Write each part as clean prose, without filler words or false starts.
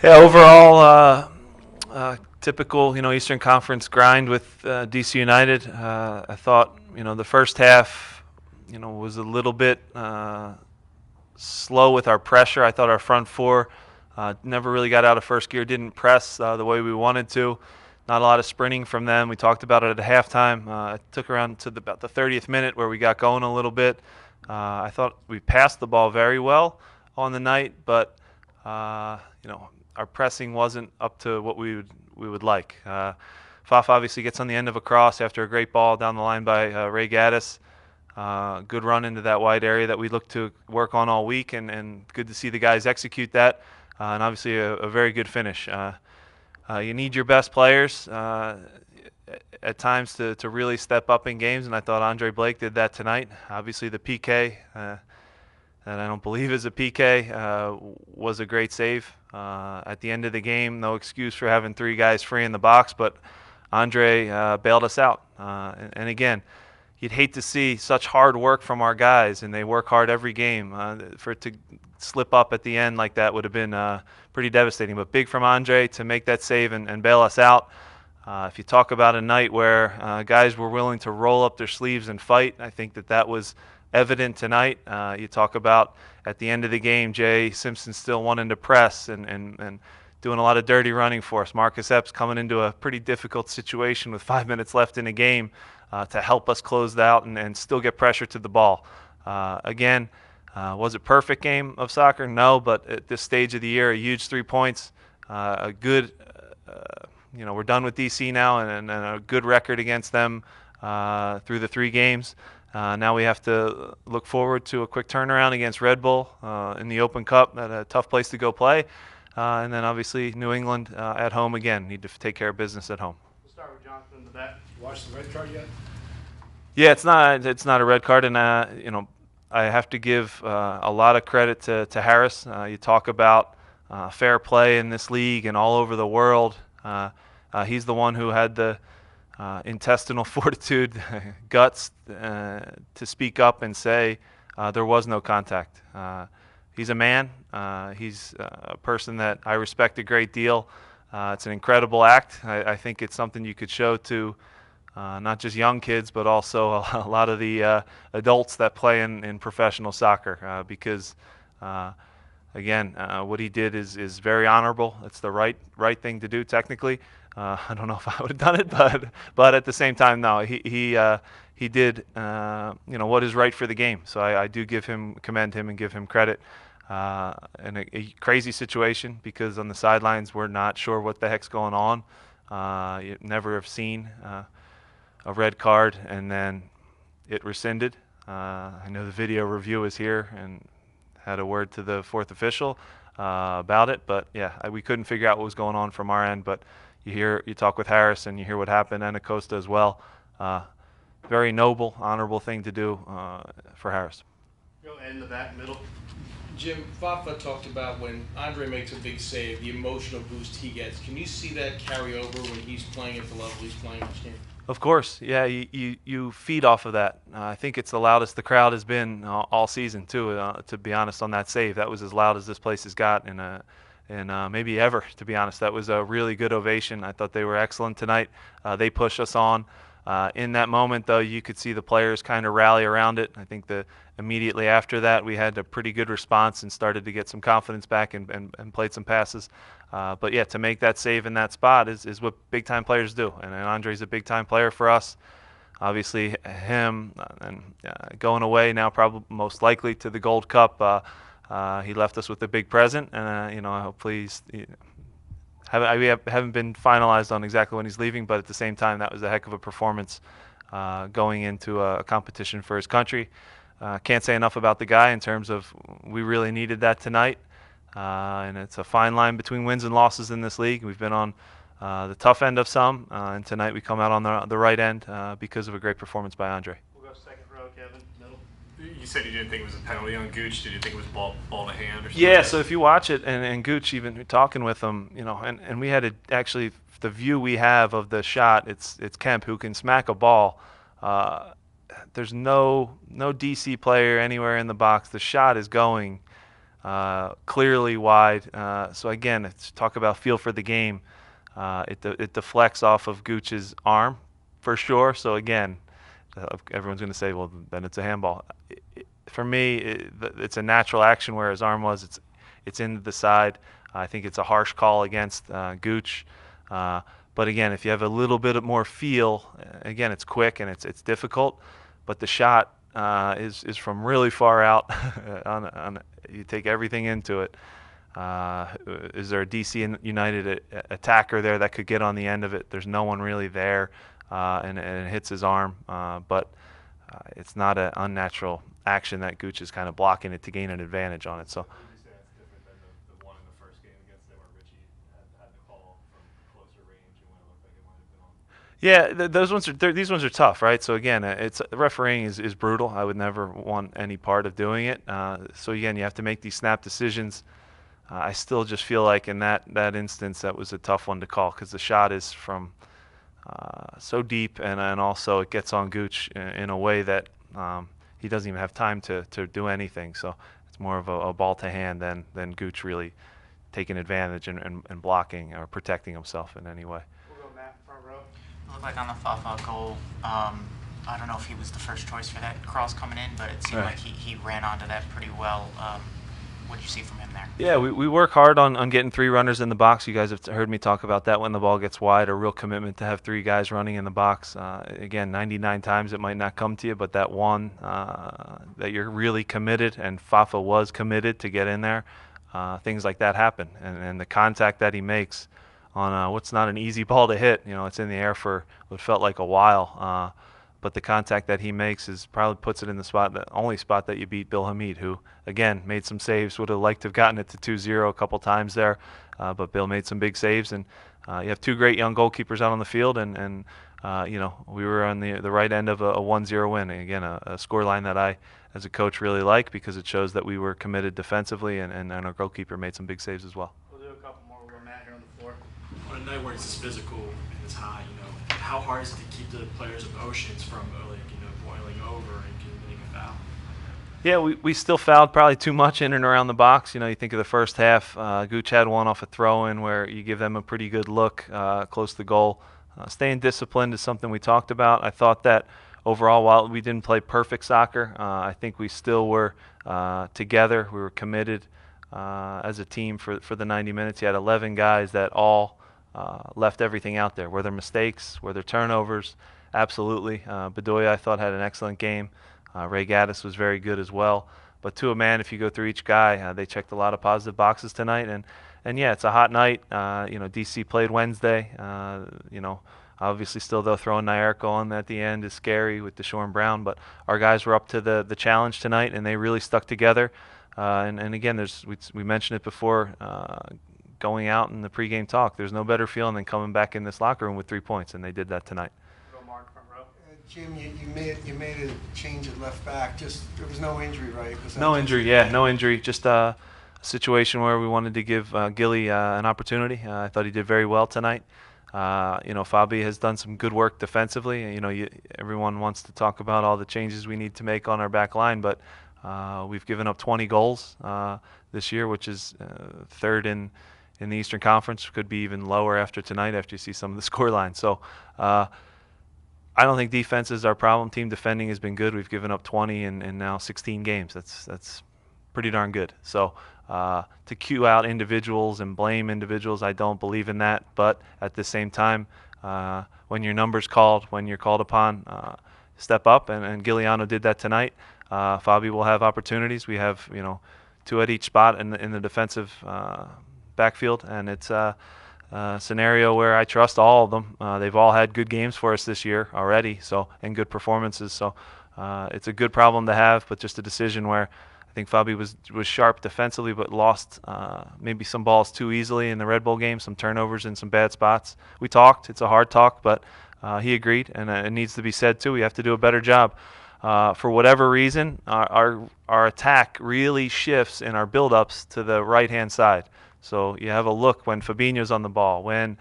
Yeah, overall, typical, Eastern Conference grind with DC United. I thought, the first half, was a little bit slow with our pressure. I thought our front four never really got out of first gear, didn't press the way we wanted to. Not a lot of sprinting from them. We talked about it at halftime. It took around to about the 30th minute where we got going a little bit. I thought we passed the ball very well on the night, but our pressing wasn't up to what we would like. Faf obviously gets on the end of a cross after a great ball down the line by Ray Gaddis. Good run into that wide area that we look to work on all week, and good to see the guys execute that. And obviously a very good finish. You need your best players at times to really step up in games, and I thought Andre Blake did that tonight. Obviously the PK, that I don't believe is a PK, was a great save. At the end of the game, no excuse for having three guys free in the box, but Andre bailed us out. And again, you'd hate to see such hard work from our guys, and they work hard every game. For it to slip up at the end like that would have been pretty devastating. But big from Andre to make that save and bail us out. If you talk about a night where guys were willing to roll up their sleeves and fight, I think that was evident tonight. You talk about at the end of the game, Jay Simpson still wanting to press and doing a lot of dirty running for us. Marcus Epps coming into a pretty difficult situation with 5 minutes left in the game to help us close it out and still get pressure to the ball. Again, was it perfect game of soccer? No, but at this stage of the year, a huge 3 points, a good, we're done with DC now, and a good record against them through the 3 games. Now we have to look forward to a quick turnaround against Red Bull in the Open Cup, at a tough place to go play. And then obviously New England at home again. Need to take care of business at home. We'll start with Jonathan in the back. Watch the red card yet? Yeah, it's not a red card, and I have to give a lot of credit to Harris. You talk about fair play in this league and all over the world. He's the one who had the intestinal fortitude, guts to speak up and say there was no contact. He's a man. He's a person that I respect a great deal. It's an incredible act. I think it's something you could show to not just young kids, but also a lot of the adults that play in professional soccer. Because, again, what he did is very honorable. It's the right thing to do technically. I don't know if I would have done it, but at the same time, no, he did what is right for the game. So I do commend him and give him credit. In a crazy situation, because on the sidelines we're not sure what the heck's going on. You never have seen a red card and then it rescinded. I know the video review is here and had a word to the fourth official about it, but yeah, we couldn't figure out what was going on from our end. But you talk with Harris and you hear what happened, and Acosta as well. Very noble, honorable thing to do for Harris. Go in the back, middle. Jim, Fafa talked about when Andre makes a big save, the emotional boost he gets. Can you see that carry over when he's playing at the level he's playing this game? Of course, yeah. You feed off of that. I think it's the loudest the crowd has been all season too. To be honest, on that save, that was as loud as this place has got and maybe ever. To be honest, that was a really good ovation. I thought they were excellent tonight. They pushed us on. In that moment, though, you could see the players kind of rally around it. I think immediately after that, we had a pretty good response and started to get some confidence back and played some passes. But yeah, to make that save in that spot is what big-time players do. And Andre's a big-time player for us. Obviously, him and going away now, probably most likely to the Gold Cup. He left us with a big present, and hopefully we haven't been finalized on exactly when he's leaving, but at the same time, that was a heck of a performance going into a competition for his country. Can't say enough about the guy in terms of we really needed that tonight. And it's a fine line between wins and losses in this league. We've been on the tough end of some, and tonight we come out on the right end because of a great performance by Andre. We'll go second row, Kevin, middle. You said you didn't think it was a penalty on Gooch. Did you think it was ball to hand or something? Yeah, so if you watch it, and Gooch, even talking with him, and we had actually the view we have of the shot, it's Kemp who can smack a ball. There's no DC player anywhere in the box. The shot is going clearly wide. So again, talk about feel for the game. It deflects off of Gooch's arm for sure. So again, everyone's going to say, well, then it's a handball. For me, it's a natural action where his arm was. It's into the side. I think it's a harsh call against Gooch. But again, if you have a little bit more feel, again, it's quick and it's difficult. But the shot is from really far out. You take everything into it. Is there a DC United attacker there that could get on the end of it? There's no one really there, and it hits his arm. But it's not an unnatural action that Gooch is kind of blocking it to gain an advantage on it. So. Would you say that's different than the one in the first game against them where Richie had the call from closer range and when it looked like it might have been on? Yeah, those ones are these ones are tough, right? So again, it's refereeing is brutal. I would never want any part of doing it. So again, you have to make these snap decisions. I still just feel like in that instance that was a tough one to call because the shot is from so deep and also it gets on Gooch in a way that he doesn't even have time to do anything. So it's more of a ball to hand than Gooch really taking advantage and blocking or protecting himself in any way. We'll go Matt, front row. It looked like on the Fafa goal, I don't know if he was the first choice for that cross coming in, but it seemed Right. like he ran onto that pretty well. What did you see from him there? Yeah, we work hard on getting three runners in the box. You guys have heard me talk about that when the ball gets wide, a real commitment to have three guys running in the box. Again, 99 times it might not come to you, but that one that you're really committed, and Fafa was committed to get in there, things like that happen. And the contact that he makes on what's not an easy ball to hit, it's in the air for what felt like a while. But the contact that he makes is probably puts it in the only spot that you beat Bill Hamid, who again made some saves. Would have liked to have gotten it to 2-0 a couple times there, but Bill made some big saves. And you have two great young goalkeepers out on the field, and we were on the right end of a 1-0 win. And again, a score line that I, as a coach, really like because it shows that we were committed defensively, and our goalkeeper made some big saves as well. We'll do a couple more. We'll go Matt here on the floor. On a night where it's as physical and it's high, how hard is it to keep the players' emotions from boiling over and committing a foul? Yeah, we still fouled probably too much in and around the box. You think of the first half, Gooch had one off a throw-in where you give them a pretty good look close to the goal. Staying disciplined is something we talked about. I thought that overall, while we didn't play perfect soccer, I think we still were together. We were committed as a team for the 90 minutes. You had 11 guys that all left everything out there. Were there mistakes? Were there turnovers? Absolutely. Bedoya, I thought, had an excellent game. Ray Gaddis was very good as well. But to a man, if you go through each guy, they checked a lot of positive boxes tonight. And yeah, it's a hot night. DC played Wednesday. Obviously still though throwing Nyarko on at the end is scary with Deshaun and Brown. But our guys were up to the challenge tonight, and they really stuck together. And again, we mentioned it before. Going out in the pregame talk, there's no better feeling than coming back in this locker room with 3 points, and they did that tonight. Go Mark, front row. Jim, you made a change at left back. Just there was no injury, right? No injury, yeah, no injury. Just a situation where we wanted to give Gilly an opportunity. I thought he did very well tonight. Fabi has done some good work defensively. Everyone wants to talk about all the changes we need to make on our back line, but we've given up 20 goals this year, which is third in the Eastern Conference. Could be even lower after tonight, after you see some of the score lines. So I don't think defense is our problem. Team defending has been good. We've given up 20 in now 16 games. That's pretty darn good. So to cue out individuals and blame individuals, I don't believe in that. But at the same time, when your number's called, when you're called upon, step up. And Giuliano did that tonight. Fabi will have opportunities. We have two at each spot in the defensive backfield, and it's a scenario where I trust all of them. They've all had good games for us this year already, and good performances. So it's a good problem to have, but just a decision where I think Fabi was sharp defensively, but lost maybe some balls too easily in the Red Bull game, some turnovers in some bad spots. We talked. It's a hard talk, but he agreed, and it needs to be said too. We have to do a better job. For whatever reason, our attack really shifts in our build-ups to the right-hand side. So you have a look when Fabinho's on the ball, when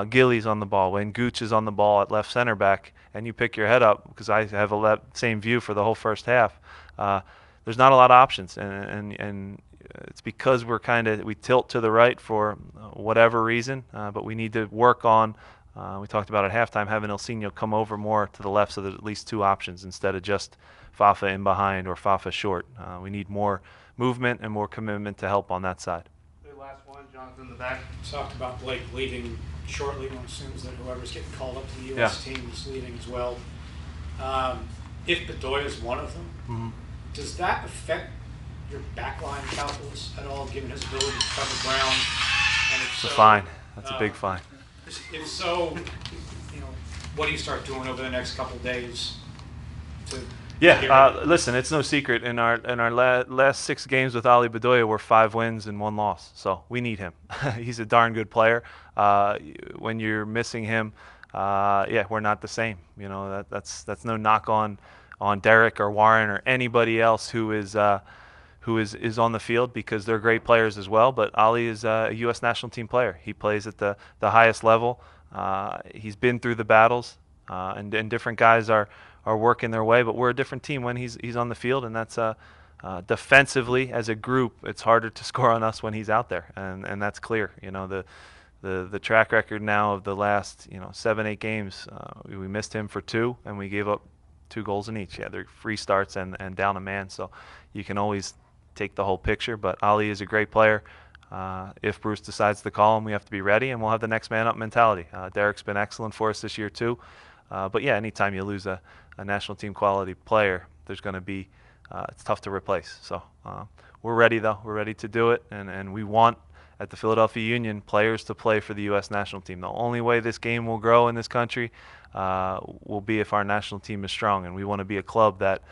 Gilly's on the ball, when Gooch is on the ball at left center back, and you pick your head up, because I have that same view for the whole first half. There's not a lot of options, and it's because we tilt to the right for whatever reason, but we need to work on. We talked about at halftime having Ilsinho come over more to the left so there's at least two options instead of just Fafa in behind or Fafa short. We need more movement and more commitment to help on that side. The last one, Jonathan in the back. Talked about Blake leaving shortly. One assumes that whoever's getting called up to the U.S. team is leaving as well. If Bedoya is one of them, does that affect your backline calculus at all, given his ability to cover ground? And if It's so, a fine. That's a big fine. If so, what do you start doing over the next couple days to? Listen, it's no secret. In our last 6 games with Ali Bedoya, we're 5 wins and 1 loss. So we need him. He's a darn good player. When you're missing him, we're not the same. That's no knock on Derek or Warren or anybody else who is on the field, because they're great players as well. But Ali is a U.S. national team player. He plays at the highest level. He's been through the battles, and different guys are working their way. But we're a different team when he's on the field, and that's defensively as a group, it's harder to score on us when he's out there, and that's clear. The track record now of the last 7-8 games, we missed him for 2, and we gave up 2 goals in each. Yeah, they're free starts and down a man, so you can always take the whole picture. But Ali is a great player. If Bruce decides to call him, we have to be ready, and we'll have the next man up mentality. Derek's been excellent for us this year too. But yeah, anytime you lose a national team quality player, there's going to be it's tough to replace. So we're ready though. We're ready to do it, and we want at the Philadelphia Union players to play for the U.S. national team. The only way this game will grow in this country will be if our national team is strong, and we want to be a club that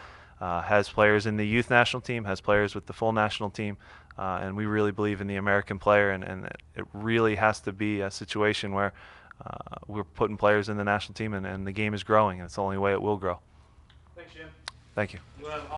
has players in the youth national team, has players with the full national team, and we really believe in the American player, and it really has to be a situation where we're putting players in the national team, and the game is growing, and it's the only way it will grow. Thanks, Jim. Thank you. You have